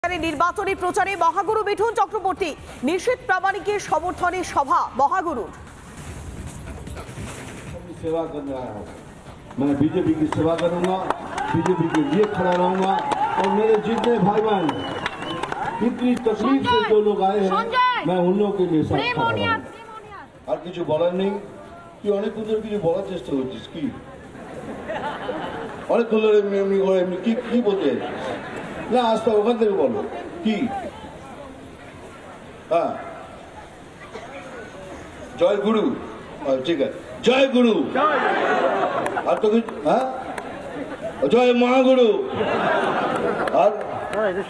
নির্বাচনী প্রচারে মহাগুরু মিঠুন চক্রবর্তী নিশীথ প্রামাণিকের সমর্থনে সভা মহাগুরুর। सेवा कर रहा हूँ, मैं बीजेपी की सेवा करूंगा, बीजेपी के लिए खड़ा रहूंगा और मेरे जितने भाई बहन इतनी तकलीफ से जो लोग आए हैं मैं उन लोगों के लिए साथ खड़ा रहूंगा। আর কিছু বলার নেই কি অনেক তোদের কিছু বলার চেষ্টা করছিস কি অনেক তোদের এমনি করে এমনি কি কি বলতে না আজ তো ওখান থেকে বলো কি হ্যাঁ জয় গুরু ঠিক আছে জয় গুরু আর তো কিছু হ্যাঁ জয় মহাগুরু আর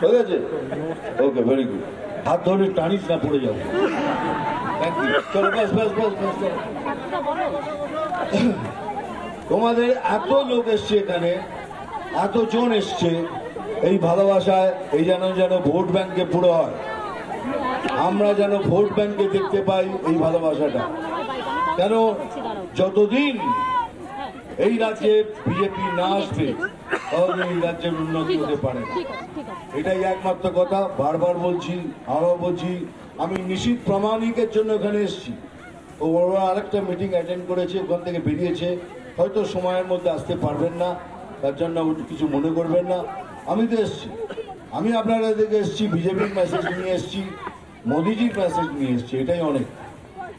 হয়ে গেছে ওকে ভেরি গুড হাত ধরে টানিস না পড়ে যাবো চলো বাস বাস বাস বাস তোমাদের এত লোক এসছে এখানে এতজন এসছে এই ভালোবাসায় এই যেন ভোট ব্যাংকে পুরো হয় আমরা যেন ভোট ব্যাংকে দেখতে পাই এই ভালোবাসাটা কেন যতদিন এই রাজ্যে বিজেপি না আসবে ততদিন এই রাজ্যের উন্নতি হতে পারে না এটাই একমাত্র কথা বারবার বলছি আরো বলছি আমি নিশীথ প্রামাণিকের জন্য এখানে এসেছি ওরা আরেকটা মিটিং অ্যাটেন্ড করেছে ওখান থেকে বেরিয়েছে হয়তো সময়ের মধ্যে আসতে পারবেন না তার জন্য কিছু মনে করবেন না আমি তো এসেছি আমি আপনাদের দিকে এসেছি বিজেপির মেসেজ নিয়ে এসেছি মোদিজির মেসেজ নিয়ে এসেছি এটাই অনেক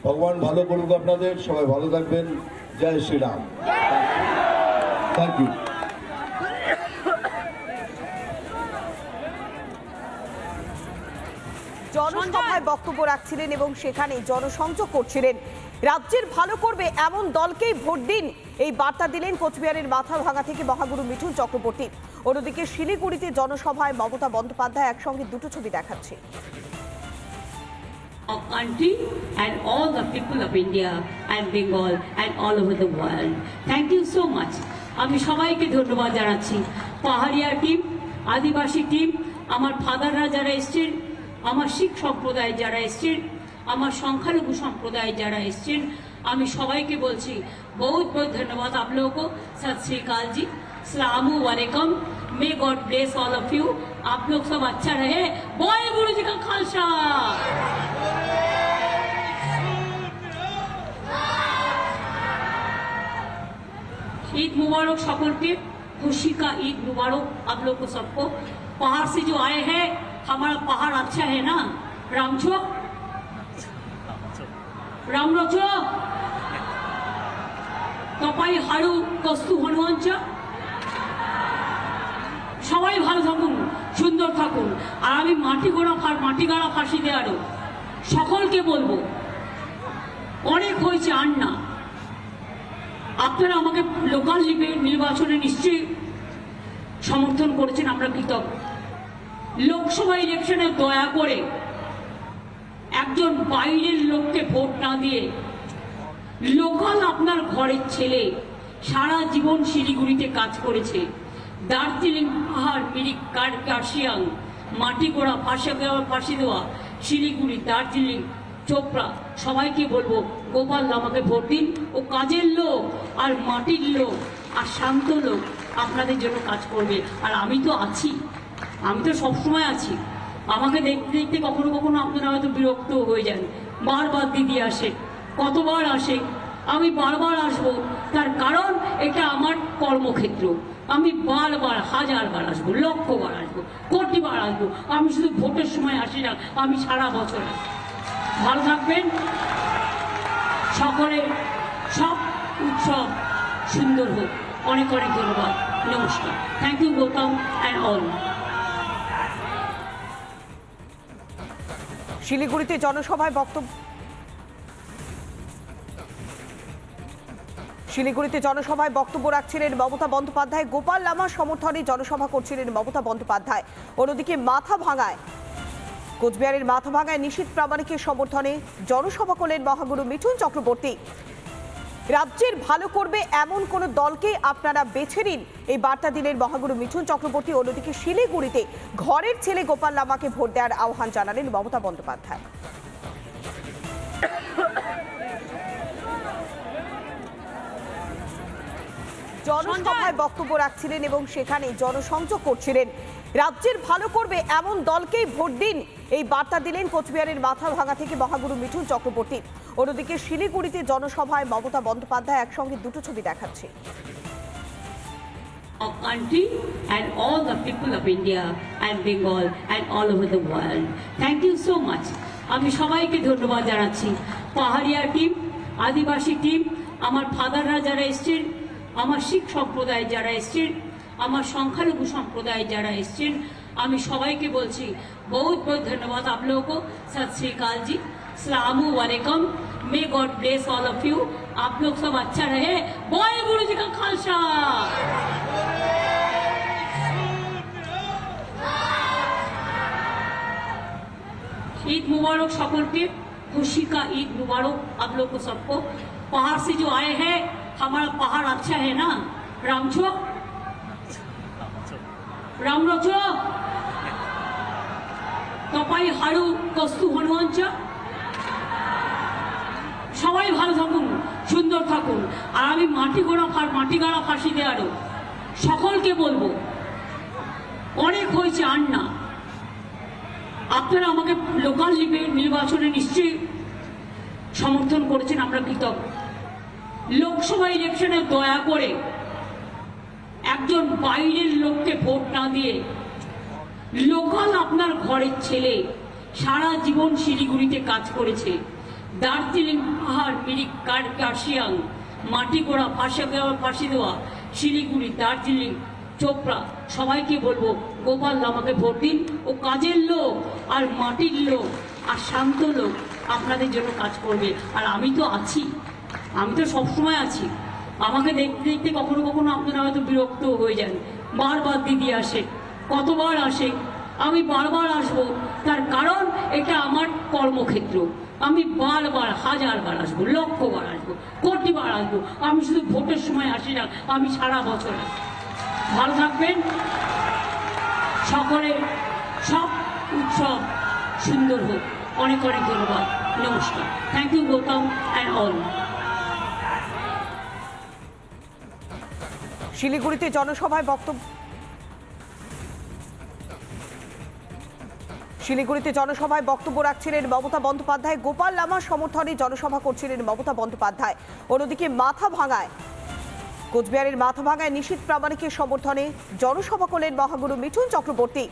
ভগবান ভালো করুক আপনাদের সবাই ভালো থাকবেন জয় শ্রীরাম থ্যাংক ইউ জনসভায় বক্তব্য রাখছিলেন এবং সেখানে জনসংযোগ করছিলেন রাজ্যের ভালো করবে এমন দলকেই ভোট দিন এই বার্তা দিলেন কোচবিহারের মাথাভাঙা থেকে মহাগুরু মিঠুন চক্রবর্তী অন্যদিকে শিলিগুড়িতে জনসভায় মমতা বন্দ্যোপাধ্যায় একসঙ্গে দুটো ছবি দেখাচ্ছে Our country and all the people of India and Bengal and all over the world. Thank you so much. আমি সবাইকে ধন্যবাদ জানাচ্ছি পাহাড়িয়া টিম আদিবাসী টিম আমার ফাদাররা যারা এসেছেন আমার শিখ সম্প্রদায় যারা এসেছেন আমার সংখ্যালঘু সম্প্রদায় যারা এসেছেন আমি সবাইকে বলছি बहुत बहुत धन्यवाद आप लोगों को सत श्री अकाल जी अस्सलाम वालेकुम may God bless all of you आप लोग सब अच्छा रहे बोले गुरु जी का खालसा ईद मुबारक सकल के खुशी का ईद मुबारक आप लोग को सबको पहाड़ से जो आए हैं हमारा पहाड़ अच्छा है ना रामचो रामरचो कपाई हाड़ू कस्तु हनुमानच সবাই ভালো থাকুন সুন্দর থাকুন আর আমি মাটি গাড়া ফাঁসি দেওয়ারও সকলকে বলবো অনেক হয়েছে আর না আপনারা আমাকে লোকাল নির্বাচনে নিশ্চয়ই সমর্থন করেছেন আমরা কৃতজ্ঞ লোকসভা ইলেকশনে দয়া করে একজন বাইরের লোককে ভোট না দিয়ে লোকাল আপনার ঘরের ছেলে সারা জীবন শিলিগুড়িতে কাজ করেছে দার্জিলিং পাহাড় মিরিক কার্শিয়াং মাটি গোড়া ফাঁসি দেওয়া শিলিগুড়ি দার্জিলিং চোপড়া সবাইকে বলবো গোপাল আমাকে ভোট দিন ও কাজের লোক আর মাটির লোক আর শান্ত লোক আপনাদের জন্য কাজ করবে আর আমি তো আছি আমি তো সবসময় আছি আমাকে দেখতে দেখতে কখনো কখনো আপনারা হয়তো বিরক্ত হয়ে যান বারবার দিদি আসে কতবার আসে আমি বারবার আসবো তার কারণ এটা আমার কর্মক্ষেত্র আমি বারবার হাজারবার আসবো লক্ষবার আসবো কোটিবার আসবো আমি শুধু ভোটের সময় আসি না আমি সারা বছর আসি ভালো থাকবেন সকলের সব উৎসব সুন্দর হোক অনেক অনেক ধন্যবাদ নমস্কার thank you Gautam and all শিলিগুড়িতে জনসভায় বক্তব্য রাখছিলেন মমতা বন্দ্যোপাধ্যায় গোপাল লামার সমর্থনে জনসভা করছিলেন মমতা বন্দ্যোপাধ্যায় অন্যদিকে কোচবিহারের মাথাভাঙায় নিশীথ প্রামাণিকের সমর্থনে জনসভা করলেন মহাগুরু মিঠুন চক্রবর্তী রাজ্যের ভালো করবে এমন কোন দলকে আপনারা বেছে নিন এই বার্তা দিলেন মহাগুরু মিঠুন চক্রবর্তী অন্যদিকে শিলিগুড়িতে ঘরের ছেলে গোপাল লামাকে ভোট দেওয়ার আহ্বান জানালেন মমতা বন্দ্যোপাধ্যায় জনসভায় বক্তব্য রাখছিলেন এবং সেখানে জনসংযোগ করছিলেন রাজ্যের ভালো করবে এমন দলকেই ভোট দিন, এই বার্তা দিলেন কোচবিহারের মাথাভাঙা থেকে মহাগুরু মিঠুন চক্রবর্তী। অন্যদিকে শিলিগুড়িতে জনসভায় মমতা বন্দ্যোপাধ্যায় একসঙ্গে দুটো ছবি দেখাচ্ছে। Of country and all the people of India and Bengal and all over the world. Thank you so much. আমি সবাইকে ধন্যবাদ জানাচ্ছি। পাহাড়িয়া টিম, আদিবাসী টিম, আমার ফাদাররা যারা এসছেন, আমার শিখ সম্প্রদায় যারা এসছেন, আমার সংখ্যালঘু সম্প্রদায় যারা এসছেন, আমি সবাইকে বলছি बहुत बहुत धन्यवाद आप लोगों को। सत श्री अकाल जी, अस्सलामु अलैकुम, may God bless all of you. आप लोग सब अच्छा रहे। बोले गुरु जी का खालसा। ईद मुबारक सकल के, खुशी का ईद मुबारक आप लोग को सबको। पहाड़ से जो आए हैं, हमारा पहाड़ अच्छा है ना, रामचो रामरचो तपाई हारू कस्तु हनुमानच সবাই ভালো থাকুন, সুন্দর থাকুন। আর আমি মাটি গাড়া ফাঁসি দেওয়ারও সকলকে বলবো, অনেক হয়েছে আর না। আপনারা আমাকে লোকাল নির্বাচনে নিশ্চয়ই সমর্থন করেছেন, আমরা কৃতজ্ঞ। লোকসভা ইলেকশনে দয়া করে একজন বাইরের লোককে ভোট না দিয়ে লোকাল আপনার ঘরের ছেলে সারা জীবন শিলিগুড়িতে কাজ করেছে, দার্জিলিং পাহাড়, মিরিক, কার্শিয়াং, মাটি গোড়া ফাঁসি দেওয়া শিলিগুড়ি, দার্জিলিং, চোপড়া, সবাইকে বলবো গোপাল আমাকে ভোট দিন। ও কাজের লোক আর মাটির লোক আর শান্ত লোক, আপনাদের জন্য কাজ করবে। আর আমি তো আছি, আমি তো সবসময় আছি। আমাকে দেখতে দেখতে কখনো কখনো আপনারা হয়তো বিরক্ত হয়ে যান, বারবার দিদি আসে, কতবার আসে, আমি বারবার আসবো। তার কারণ এটা আমার কর্মক্ষেত্র। আমি বারবার, হাজারবার আসবো, লক্ষবার আসবো, কোটিবার আসবো। আমি শুধু ভোটের সময় আসি না, আমি সারা বছর আসি। ভালো থাকবেন সকলে, সব উৎসব সুন্দর হোক। অনেক অনেক ধন্যবাদ, নমস্কার। Thank you Gautam and all. শিলিগুড়িতে জনসভায় বক্তব্য রাখছিলেন মমতা বন্দ্যোপাধ্যায়। গোপাল লামার সমর্থনে জনসভা করছিলেন মমতা বন্দ্যোপাধ্যায়। অন্যদিকে কোচবিহারের মাথাভাঙায় নিশীথ প্রামাণিকের সমর্থনে জনসভা করলেন মহাগুরু মিঠুন চক্রবর্তী।